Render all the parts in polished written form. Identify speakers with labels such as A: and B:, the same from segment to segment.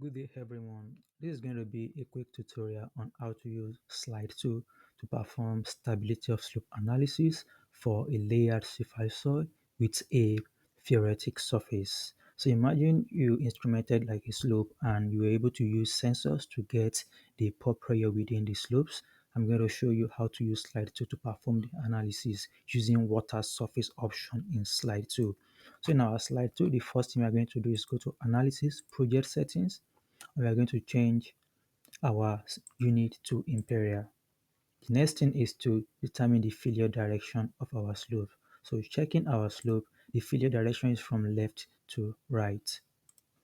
A: Good day everyone. This is going to be a quick tutorial on how to use Slide 2 to perform stability of slope analysis for a layered C5 soil with a phreatic surface. So imagine you instrumented like a slope and you were able to use sensors to get the pore pressure within the slopes. I'm going to show you how to use Slide 2 to perform the analysis using water surface option in Slide 2. So in our Slide 2, the first thing we are going to do is go to Analysis, Project Settings. We are going to change our unit to imperial. The next thing is to determine the failure direction of our slope. So checking our slope, the failure direction is from left to right.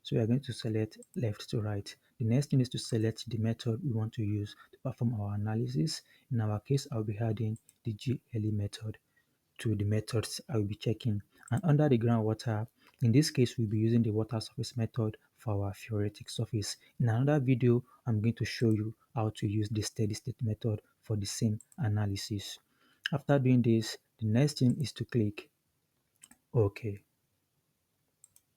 A: So we are going to select left to right. The next thing is to select the method we want to use to perform our analysis. In our case, I'll be adding the GLE method to the methods I will be checking. And under the groundwater, in this case, we'll be using the water surface method for our phreatic surface. In another video, I'm going to show you how to use the steady state method for the same analysis. After doing this, the next thing is to click OK.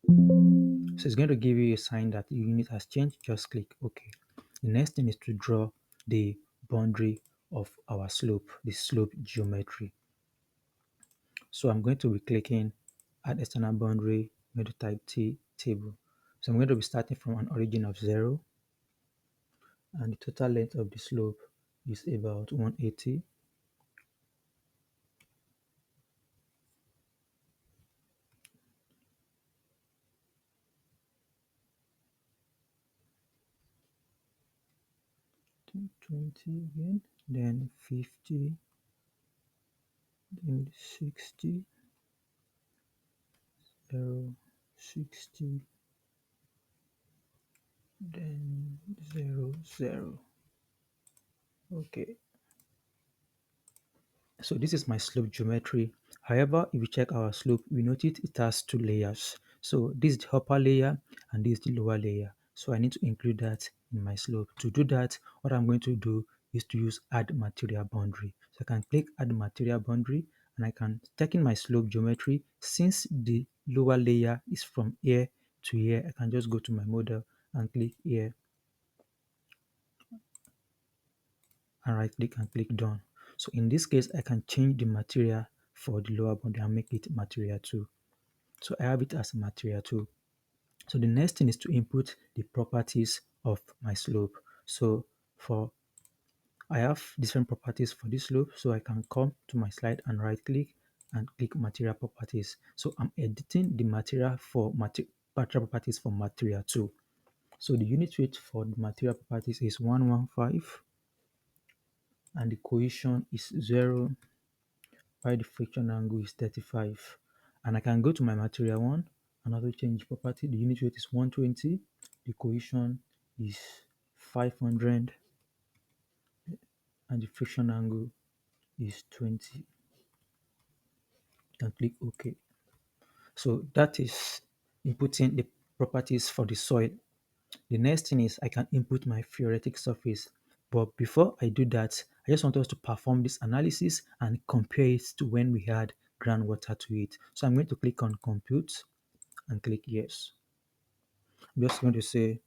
A: So it's going to give you a sign that the unit has changed. Just click OK. The next thing is to draw the boundary of our slope, the slope geometry. So I'm going to be clicking add external boundary. I'm going to type T table. So I'm going to be starting from an origin of 0, and the total length of the slope is about 180. Then 20 again, then 50, then 60, 0, 60, then 0, 0. Okay. So this is my slope geometry. However, if we check our slope, we notice it has two layers. So this is the upper layer and this is the lower layer. So I need to include that in my slope. To do that, what I'm going to do is to use add material boundary. So I can click add material boundary and I can take in my slope geometry. Since the lower layer is from here to here, I can just go to my model and click here and right click and click done. So in this case, I can change the material for the lower boundary and make it material 2. So I have it as material 2. So the next thing is to input the properties of my slope. So for I have different properties for this slope. So I can come to my slide and right click and click material properties. So I'm editing the material for material properties for material 2. So the unit weight for the material properties is 115 and the cohesion is 0 while the friction angle is 35. And I can go to my material 1 and also change property. The unit weight is 120, the cohesion is 500, and the friction angle is 20. And click OK. So that is inputting the properties for the soil. The next thing is I can input my phreatic surface. But before I do that, I just want us to perform this analysis and compare it to when we had groundwater to it. So I'm going to click on compute and click yes. I'm just going to say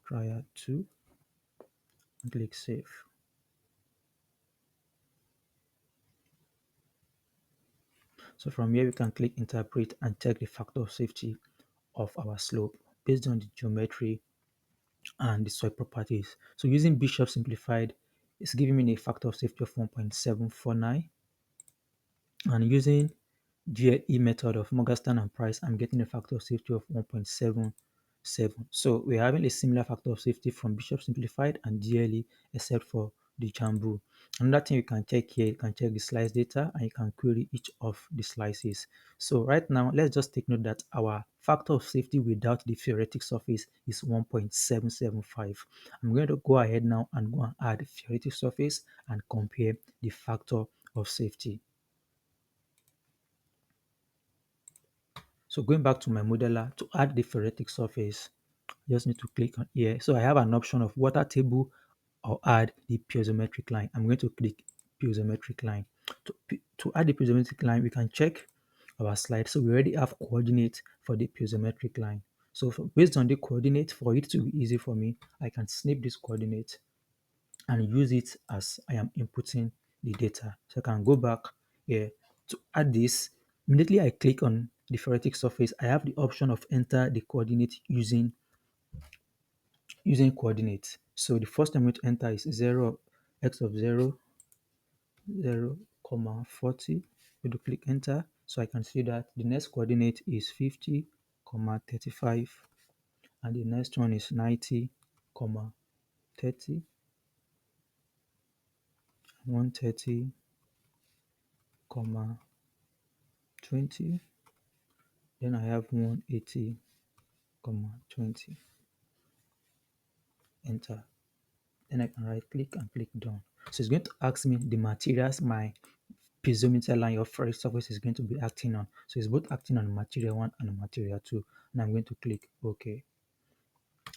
A: prior to and click save. So from here we can click interpret and check the factor of safety of our slope based on the geometry and the soil properties. So using Bishop simplified, it's giving me a factor of safety of 1.749, and using GLE method of Morgenstern and Price, I'm getting a factor of safety of 1.77. So we're having a similar factor of safety from Bishop Simplified and GLE, except for the Jambu. Another thing you can check here, you can check the slice data and you can query each of the slices. So right now, let's just take note that our factor of safety without the phreatic surface is 1.775. I'm going to go ahead now and go and add phreatic surface and compare the factor of safety. So going back to my modeler, to add the phreatic surface, I just need to click on here. So I have an option of water table or add the piezometric line. I'm going to click piezometric line. To add the piezometric line, we can check our slide. So we already have coordinate for the piezometric line. So based on the coordinate, for it to be easy for me, I can snip this coordinate and use it as I am inputting the data. So I can go back here to add this. Immediately I click on the Phreatic surface, I have the option of enter the coordinate using coordinates. So the first I'm going to enter is 0, x of 0, 0, comma 40. We do click enter. So I can see that the next coordinate is 50, comma 35, and the next one is 90, comma 30, 130, comma 20. Then I have 180, comma 20. Enter. Then I can right click and click done. So it's going to ask me the materials my piezometer line of Phreatic surface is going to be acting on. So it's both acting on material 1 and material 2. And I'm going to click OK.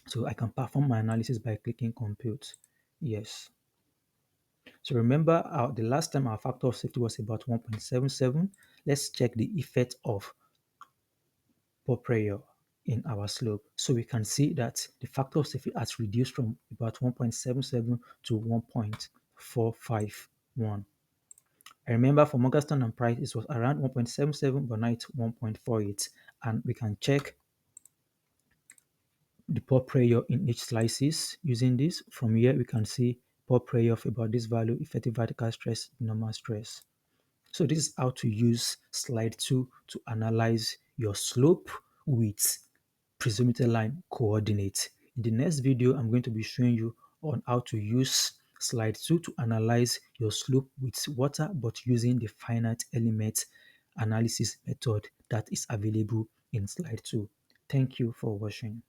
A: So I can perform my analysis by clicking compute. Yes. So remember the last time our factor of safety was about 1.77. Let's check the effect of pore pressure in our slope. So we can see that the factor of safety has reduced from about 1.77 to 1.451. I remember for Morgenstern and Price, it was around 1.77, but now it's 1.48. And we can check the pore pressure in each slices using this. From here, we can see pore pressure of about this value, effective vertical stress, normal stress. So this is how to use slide 2 to analyze your slope with piezometer line coordinates. In the next video, I'm going to be showing you on how to use slide 2 to analyze your slope with water, but using the finite element analysis method that is available in slide 2. Thank you for watching.